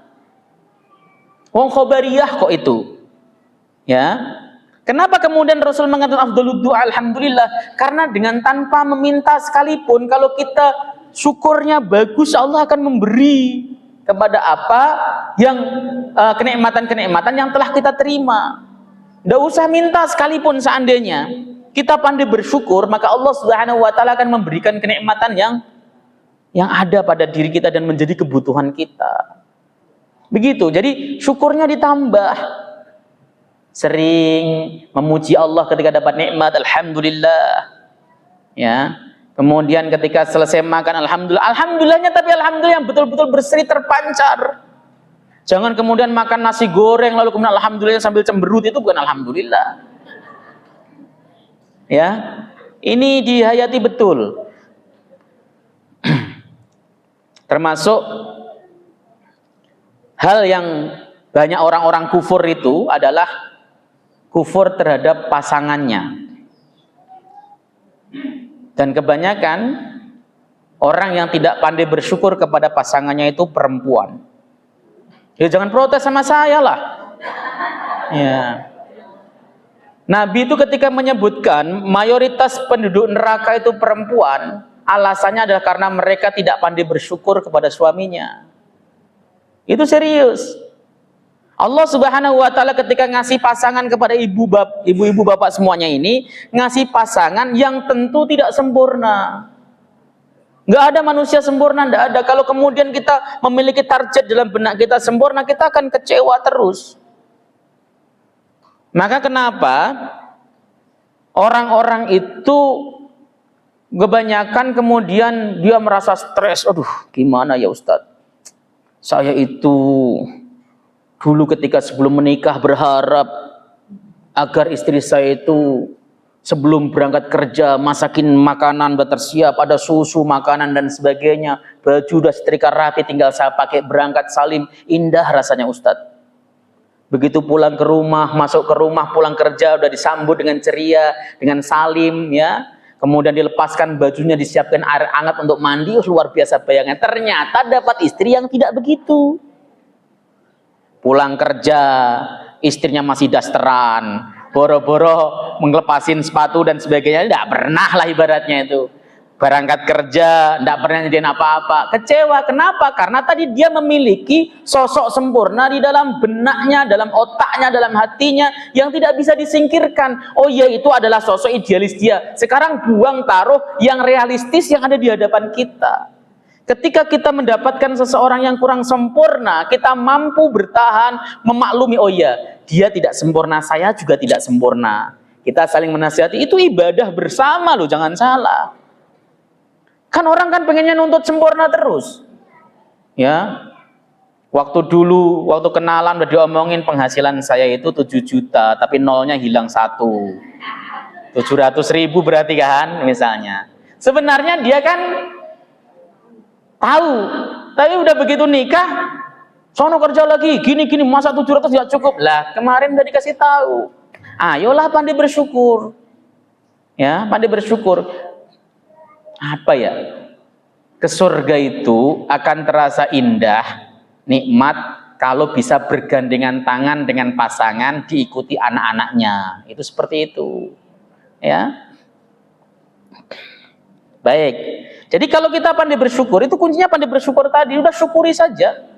Wong khobariyah kok itu. Ya. Kenapa kemudian Rasul mengatakan afdhalud du'a alhamdulillah? Karena dengan tanpa meminta sekalipun, kalau kita syukurnya bagus, Allah akan memberi kepada apa yang kenikmatan-kenikmatan yang telah kita terima. Tidak usah minta sekalipun, seandainya kita pandai bersyukur, maka Allah Subhanahu wa taala akan memberikan kenikmatan yang ada pada diri kita dan menjadi kebutuhan kita. Begitu. Jadi syukurnya ditambah. Sering memuji Allah ketika dapat nikmat, alhamdulillah. Ya. Kemudian ketika selesai makan, alhamdulillah. Alhamdulillahnya, tapi alhamdulillah yang betul-betul berseri terpancar. Jangan kemudian makan nasi goreng lalu kemudian alhamdulillah sambil cemberut, itu bukan alhamdulillah. Ya. Ini dihayati betul. Termasuk hal yang banyak orang-orang kufur itu adalah kufur terhadap pasangannya. Dan kebanyakan orang yang tidak pandai bersyukur kepada pasangannya itu perempuan. Ya jangan protes sama saya lah. Ya. Nabi itu ketika menyebutkan mayoritas penduduk neraka itu perempuan, alasannya adalah karena mereka tidak pandai bersyukur kepada suaminya. Itu serius. Allah Subhanahu wa taala ketika ngasih pasangan kepada ibu-ibu bapak semuanya ini, ngasih pasangan yang tentu tidak sempurna. Nggak ada manusia sempurna, nggak ada. Kalau kemudian kita memiliki target dalam benak kita sempurna, kita akan kecewa terus. Maka kenapa orang-orang itu kebanyakan kemudian dia merasa stres, aduh gimana ya Ustadz, saya itu dulu ketika sebelum menikah berharap agar istri saya itu sebelum berangkat kerja masakin makanan udah tersiap, ada susu, makanan dan sebagainya, baju udah setrika rapi, tinggal saya pakai berangkat salim, indah rasanya Ustadz. Begitu pulang ke rumah, masuk ke rumah, pulang kerja udah disambut dengan ceria, dengan salim, ya. Kemudian dilepaskan bajunya, disiapkan air hangat untuk mandi, luar biasa bayangan. Ternyata dapat istri yang tidak begitu. Pulang kerja, istrinya masih dasteran, boro-boro menglepasin sepatu dan sebagainya, tidak pernah lah ibaratnya itu. Berangkat kerja, tidak pernah nyediain apa-apa. Kecewa, kenapa? Karena tadi dia memiliki sosok sempurna di dalam benaknya, dalam otaknya, dalam hatinya, yang tidak bisa disingkirkan. Oh iya, itu adalah sosok idealis dia. Sekarang buang taruh yang realistis yang ada di hadapan kita. Ketika kita mendapatkan seseorang yang kurang sempurna, kita mampu bertahan, memaklumi, oh iya, dia tidak sempurna, saya juga tidak sempurna. Kita saling menasihati, itu ibadah bersama loh, jangan salah. Kan orang kan pengennya nuntut sempurna terus. Ya. Waktu dulu, waktu kenalan udah diomongin penghasilan saya itu 7 juta, tapi nolnya hilang 1. 700.000 berarti kan, misalnya. Sebenarnya dia kan tahu, tapi udah begitu nikah, sono kerja lagi, gini-gini, masa 700 nggak cukup lah. Kemarin udah dikasih tahu, ayolah pandai bersyukur, ya, pandai bersyukur. Apa ya? Ke surga itu akan terasa indah, nikmat kalau bisa bergandengan tangan dengan pasangan, diikuti anak-anaknya. Itu seperti itu, ya. Baik. Jadi kalau kita pandai bersyukur, itu kuncinya pandai bersyukur tadi. Udah syukuri saja.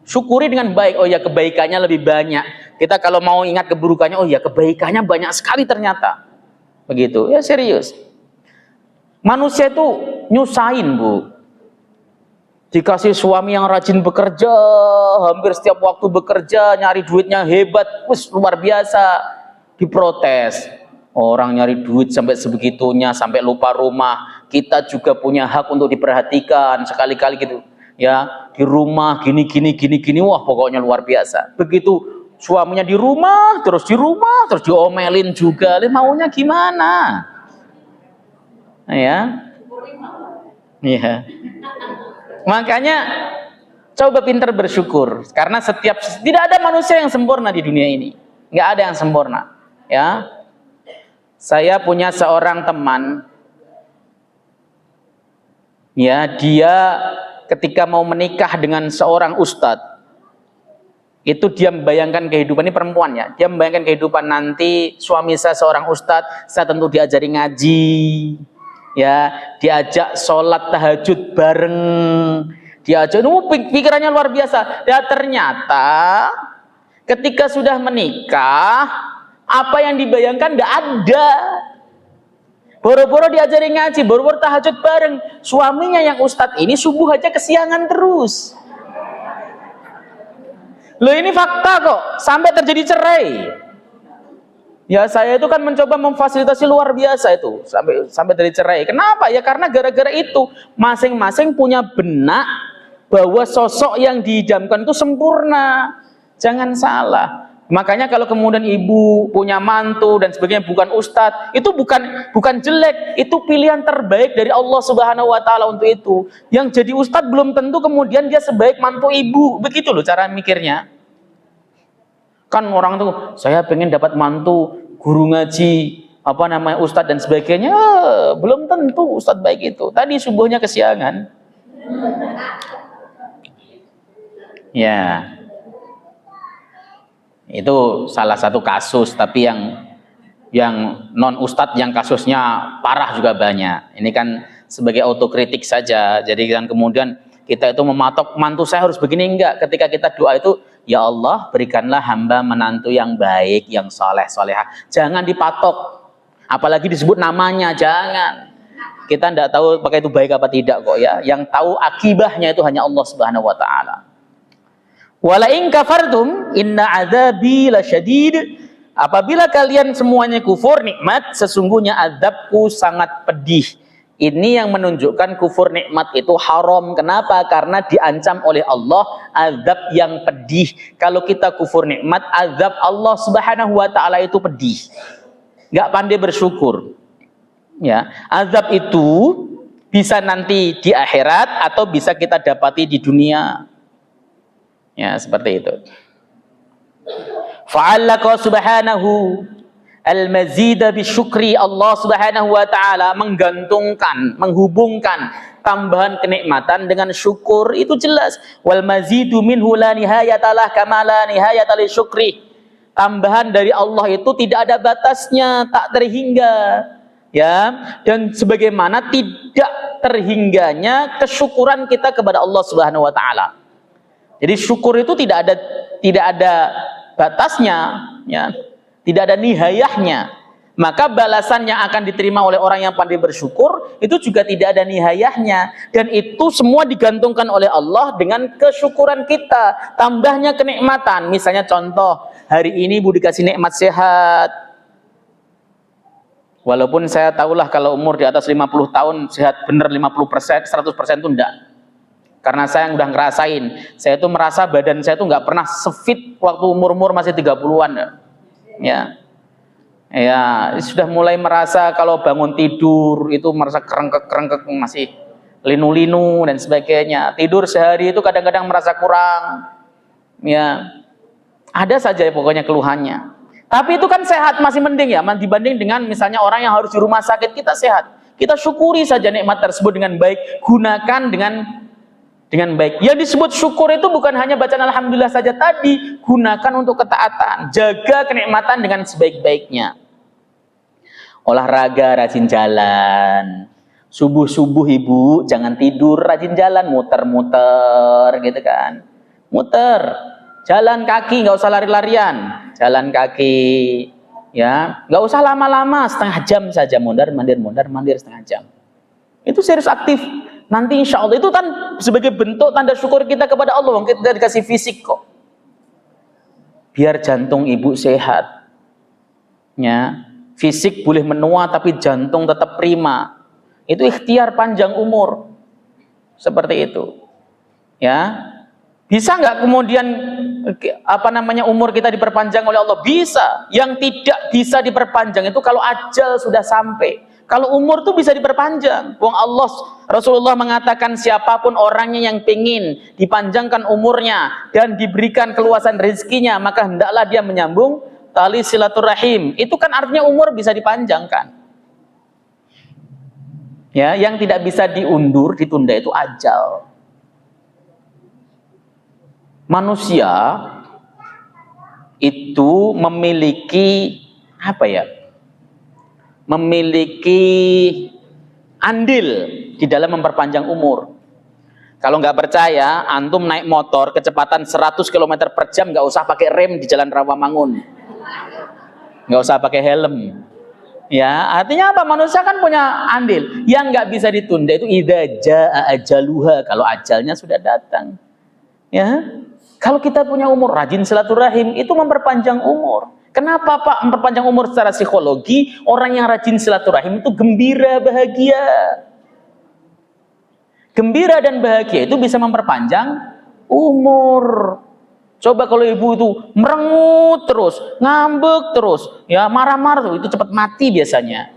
Syukuri dengan baik. Oh ya, kebaikannya lebih banyak. Kita kalau mau ingat keburukannya, oh ya, kebaikannya banyak sekali ternyata. Begitu. Ya serius. Manusia itu nyusahin, Bu. Dikasih suami yang rajin bekerja, hampir setiap waktu bekerja, nyari duitnya hebat, luar biasa. Diprotes. Orang nyari duit sampai sebegitunya, sampai lupa rumah. Kita juga punya hak untuk diperhatikan sekali-kali gitu. Ya, di rumah gini, wah pokoknya luar biasa. Begitu suaminya di rumah, terus diomelin juga. Maunya gimana? Ya. Iya. Makanya coba pintar bersyukur, karena tidak ada manusia yang sempurna di dunia ini. Nggak ada yang sempurna. Ya. Saya punya seorang teman, ya, dia ketika mau menikah dengan seorang ustadz, Itu dia membayangkan kehidupan, ini perempuan ya, dia membayangkan kehidupan nanti suami saya seorang ustadz, saya tentu diajari ngaji, ya, diajak sholat tahajud bareng, diajak, pikirannya luar biasa. Ya ternyata ketika sudah menikah, apa yang dibayangkan nggak ada. Boro-boro diajari ngaji, boro-boro tahajud bareng, suaminya yang ustadz ini subuh aja kesiangan terus. Loh ini fakta kok, sampai terjadi cerai. Ya saya itu kan mencoba memfasilitasi luar biasa itu, sampai terjadi cerai. Kenapa? Ya karena gara-gara itu, masing-masing punya benak bahwa sosok yang diidamkan itu sempurna. Jangan salah. Makanya kalau kemudian ibu punya mantu dan sebagainya bukan ustadz, itu bukan jelek, itu pilihan terbaik dari Allah Subhanahu wa taala untuk itu. Yang jadi ustadz belum tentu kemudian dia sebaik mantu ibu. Begitu loh cara mikirnya. Kan orang tuh, saya pengen dapat mantu guru ngaji, ustadz dan sebagainya. Belum tentu ustadz baik itu. Tadi subuhnya kesiangan. Ya. Itu salah satu kasus, tapi yang non ustadz yang kasusnya parah juga banyak. Ini kan sebagai autokritik saja. Jadi kan kemudian kita itu mematok mantu saya harus begini, enggak. Ketika kita doa itu, ya Allah berikanlah hamba menantu yang baik, yang soleh solehah. Jangan dipatok, apalagi disebut namanya, jangan. Kita tidak tahu apakah itu baik apa tidak kok ya. Yang tahu akibahnya itu hanya Allah Subhanahu wa taala. Wala in kafartum inna adzabi lasyadid. Apabila kalian semuanya kufur nikmat, sesungguhnya azabku sangat pedih. Ini yang menunjukkan kufur nikmat itu haram. Kenapa? Karena diancam oleh Allah azab yang pedih. Kalau kita kufur nikmat, azab Allah Subhanahu wa taala itu pedih. Enggak pandai bersyukur. Ya, azab itu bisa nanti di akhirat atau bisa kita dapati di dunia. Ya, seperti itu. Fa'allaka subhanahu al-mazida bisyukri. Allah Subhanahu wa taala menggantungkan, menghubungkan tambahan kenikmatan dengan syukur. Itu jelas. Wal mazidu minhu la nihayatalah kama la nihayata li syukri. Tambahan dari Allah itu tidak ada batasnya, tak terhingga. Ya, dan sebagaimana tidak terhingganya kesyukuran kita kepada Allah Subhanahu wa taala. Jadi syukur itu tidak ada batasnya, ya, tidak ada nihayahnya. Maka balasan yang akan diterima oleh orang yang pandai bersyukur itu juga tidak ada nihayahnya. Dan itu semua digantungkan oleh Allah dengan kesyukuran kita. Tambahnya kenikmatan, misalnya contoh, hari ini Bu dikasih nikmat sehat. Walaupun saya tahulah kalau umur di atas 50 tahun sehat benar 50%, 100% itu enggak. Karena saya udah ngerasain, saya itu merasa badan saya itu nggak pernah sefit waktu umur masih 30-an. Ya, sudah mulai merasa kalau bangun tidur itu merasa kerengkek masih linu-linu dan sebagainya. Tidur sehari itu kadang-kadang merasa kurang. Ya, ada saja pokoknya keluhannya. Tapi itu kan sehat, masih mending ya, dibanding dengan misalnya orang yang harus di rumah sakit. Kita sehat, kita syukuri saja nikmat tersebut dengan baik, gunakan dengan baik. Yang disebut syukur itu bukan hanya bacaan alhamdulillah saja tadi, gunakan untuk ketaatan, jaga kenikmatan dengan sebaik-baiknya. Olahraga, rajin jalan. Subuh-subuh ibu jangan tidur, rajin jalan, muter-muter gitu kan. Muter. Jalan kaki, nggak usah lari-larian. Jalan kaki, ya, nggak usah lama-lama, setengah jam saja, mondar-mandir setengah jam. Itu serius aktif. Nanti insya Allah itu kan sebagai bentuk tanda syukur kita kepada Allah. Kita dikasih fisik kok. Biar jantung ibu sehat. Ya, fisik boleh menua tapi jantung tetap prima. Itu ikhtiar panjang umur. Seperti itu. Ya. Bisa nggak kemudian umur kita diperpanjang oleh Allah? Bisa. Yang tidak bisa diperpanjang itu kalau ajal sudah sampai. Kalau umur tuh bisa diperpanjang. Wong Allah, Rasulullah mengatakan siapapun orangnya yang pengin dipanjangkan umurnya dan diberikan keluasan rezekinya, maka hendaklah dia menyambung tali silaturahim. Itu kan artinya umur bisa dipanjangkan. Ya, yang tidak bisa diundur, ditunda itu ajal. Manusia itu memiliki apa ya? Memiliki andil di dalam memperpanjang umur. Kalau nggak percaya, antum naik motor kecepatan 100 km per jam, nggak usah pakai rem di Jalan Rawamangun, nggak usah pakai helm. Ya, artinya apa? Manusia kan punya andil. Yang nggak bisa ditunda itu idza jaa ajaluha, kalau ajalnya sudah datang. Ya, kalau kita punya umur, rajin silaturahim, itu memperpanjang umur. Kenapa Pak memperpanjang umur secara psikologi? Orang yang rajin silaturahim itu gembira, bahagia. Gembira dan bahagia itu bisa memperpanjang umur. Coba kalau ibu itu merengut terus, ngambek terus, ya marah-marah tuh, itu cepat mati biasanya.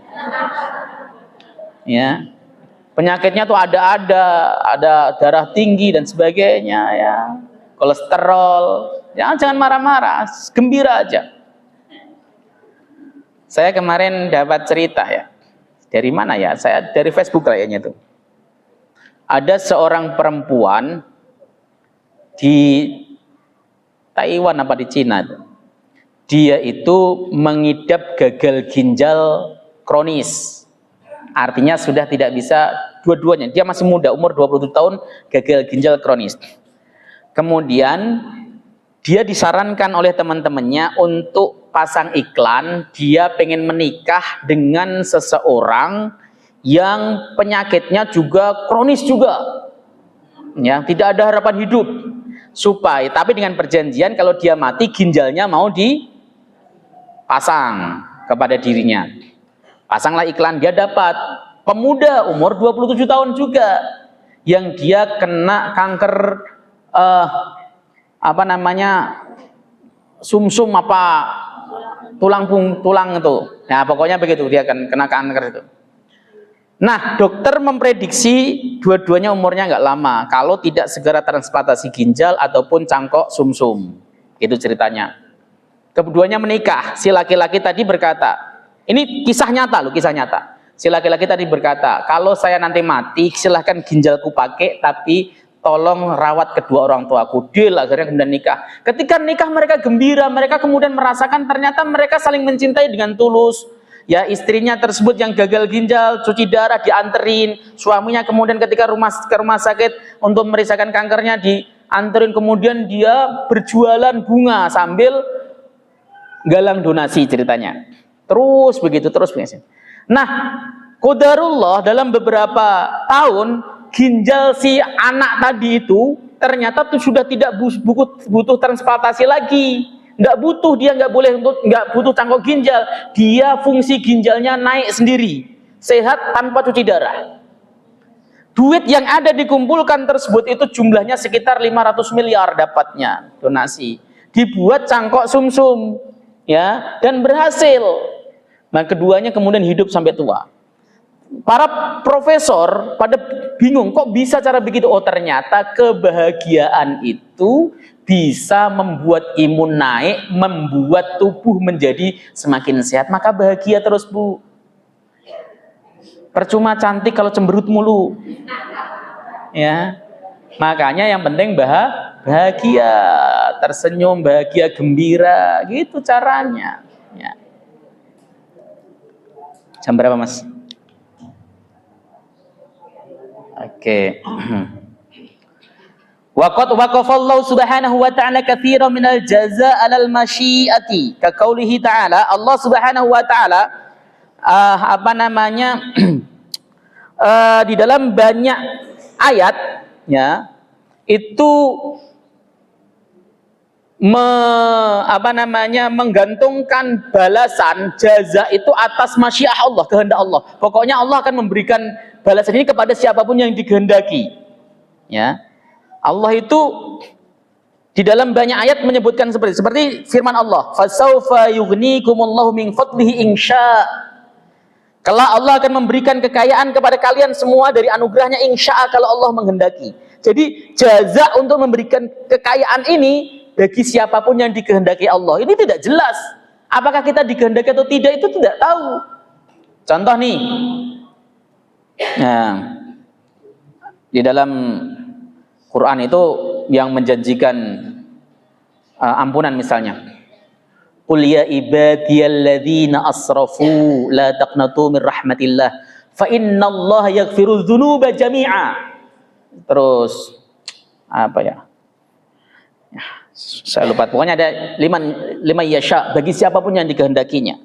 Ya, penyakitnya tuh ada darah tinggi dan sebagainya, ya, kolesterol. Ya, jangan marah-marah, gembira aja. Saya kemarin dapat cerita ya, dari mana ya? Saya dari Facebook kayaknya tuh. Ada seorang perempuan di Taiwan apa di Cina, dia itu mengidap gagal ginjal kronis. Artinya sudah tidak bisa dua-duanya. Dia masih muda, umur 27 tahun, gagal ginjal kronis. Kemudian dia disarankan oleh teman-temannya untuk pasang iklan, dia pengen menikah dengan seseorang yang penyakitnya juga kronis juga. Ya, tidak ada harapan hidup. Tapi dengan perjanjian kalau dia mati ginjalnya mau dipasang kepada dirinya. Pasanglah iklan, dia dapat pemuda umur 27 tahun juga yang dia kena kanker sumsum apa tulang itu. Nah, pokoknya begitu, dia akan kena kanker itu. Nah, dokter memprediksi dua-duanya umurnya nggak lama kalau tidak segera transplantasi ginjal ataupun cangkok sumsum. Itu ceritanya. Keduanya menikah. Si laki-laki tadi berkata, ini kisah nyata loh, kisah nyata. Si laki-laki tadi berkata, kalau saya nanti mati, silahkan ginjalku pakai, tapi tolong rawat kedua orang tuaku. Deal, akhirnya kemudian nikah. Ketika nikah mereka gembira, mereka kemudian merasakan ternyata mereka saling mencintai dengan tulus. Ya, istrinya tersebut yang gagal ginjal, cuci darah dianterin, suaminya kemudian ketika ke rumah sakit untuk memeriksakan kankernya dianterin, kemudian dia berjualan bunga sambil galang donasi ceritanya. Terus begitu. Nah, qadarullah dalam beberapa tahun ginjal si anak tadi itu ternyata tuh sudah tidak butuh transplantasi lagi. Nggak butuh, dia nggak butuh cangkok ginjal, dia fungsi ginjalnya naik sendiri, sehat tanpa cuci darah. Duit yang ada dikumpulkan tersebut itu jumlahnya sekitar 500 miliar dapatnya donasi, dibuat cangkok sumsum, ya, dan berhasil. Nah, keduanya kemudian hidup sampai tua. Para profesor pada bingung, kok bisa cara begitu? Oh, ternyata kebahagiaan itu bisa membuat imun naik, membuat tubuh menjadi semakin sehat. Maka bahagia terus, Bu. Percuma cantik kalau cemberut mulu. Ya. Makanya yang penting bahagia, tersenyum, bahagia, gembira, gitu caranya. Ya. Jam berapa, Mas? Oke. Waqad waqafallahu subhanahu wa ta'ala katsiran minal jazaa' 'alal masyiati. Ka qaulihi ta'ala, Allah Subhanahu wa ta'ala di dalam banyak ayat ya, itu menggantungkan balasan jaza itu atas masyiah Allah, kehendak Allah. Pokoknya Allah akan memberikan balasan ini kepada siapapun yang dikehendaki. Ya. Allah itu di dalam banyak ayat menyebutkan seperti firman Allah, fasaufa yughnikumullahu min fadlihi insya. Kelak Allah akan memberikan kekayaan kepada kalian semua dari anugerahnya insya kalau Allah menghendaki. Jadi jaza untuk memberikan kekayaan ini bagi siapapun yang dikehendaki Allah. Ini tidak jelas. Apakah kita dikehendaki atau tidak itu tidak tahu. Contoh nih. Nah, di dalam Quran itu yang menjanjikan ampunan misalnya. Qul ya ibadiyalladzina asrafu la taqnatu min rahmatillah fa innallaha yaghfiru dzunuba jami'a. Terus apa ya? Saya lupa. Pokoknya ada lima yasha, bagi siapapun yang dikehendakinya.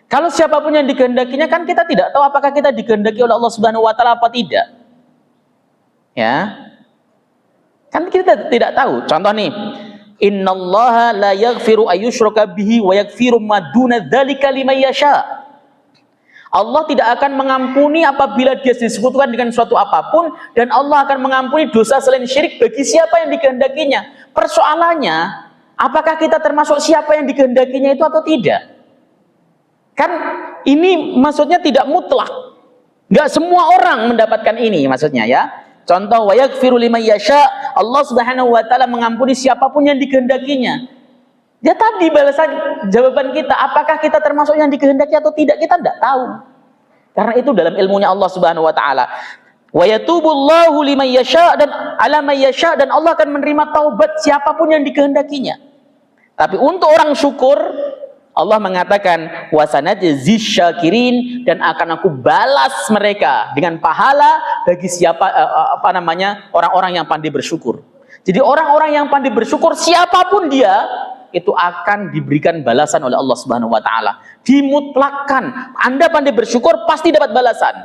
Kalau siapapun yang dikehendakinya, kan kita tidak tahu apakah kita dikehendaki oleh Allah Subhanahu wa taala apa tidak. Ya. Kan kita tidak tahu. Contoh nih, innallaha la yaghfiru ayyushraka bihi wa yaghfiru ma duna dzalika liman yasha. Allah tidak akan mengampuni apabila dia disebutkan dengan suatu apapun, dan Allah akan mengampuni dosa selain syirik bagi siapa yang dikehendakinya. Persoalannya, apakah kita termasuk siapa yang dikehendakinya itu atau tidak? Kan ini maksudnya tidak mutlak. Enggak semua orang mendapatkan ini maksudnya ya. Contoh, wa yaghfiru liman yasha, Allah Subhanahu wa taala mengampuni siapapun yang dikehendakinya. Ya tadi balasan jawaban kita, apakah kita termasuk yang dikehendaki atau tidak, kita tidak tahu. Karena itu dalam ilmunya Allah Subhanahu wa taala. Wa yatubullahu liman yasha dan ala man yasha, dan Allah akan menerima taubat siapapun yang dikehendakinya. Tapi untuk orang syukur, Allah mengatakan wasanajzi syakirin, dan akan aku balas mereka dengan pahala bagi siapa orang-orang yang pandai bersyukur. Jadi orang-orang yang pandai bersyukur siapapun dia, itu akan diberikan balasan oleh Allah Subhanahu wa taala. Dimutlakkan. Anda pandai bersyukur pasti dapat balasan.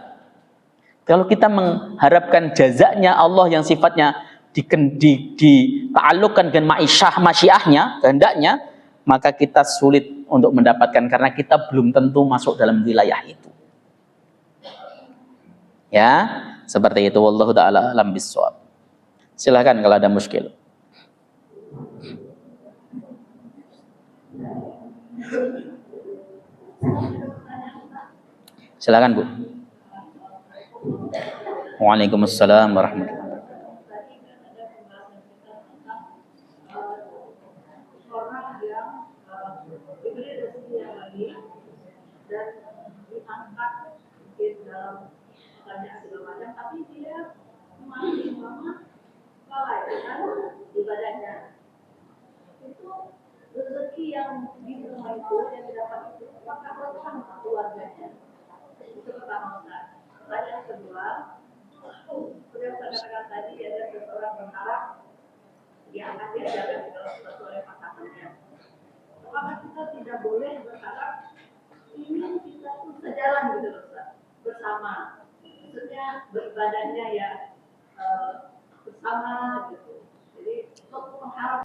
Kalau kita mengharapkan jazanya Allah yang sifatnya dita'alluqkan dengan masyiahnya, kehendaknya, maka kita sulit untuk mendapatkan karena kita belum tentu masuk dalam wilayah itu. Ya, seperti itu. Wallahu ta'ala alam bissawab. Silakan kalau ada muskil. Silakan Bu. Waalaikumsalam warahmatullahi wabarakatuh. Ibadahnya itu rezeki yang di rumah itu yang didapat itu maka bersama keluarganya. Itu pertama. Yang kedua, seperti yang saya katakan tadi, ada seseorang berharap dia akan diajarkan di dalam sesuatu oleh pasangannya. Maka kita tidak boleh berharap ingin kita itu sejalan gitu loh, bersama. Maksudnya beribadahnya ya bersama gitu. Jadi untuk mengharap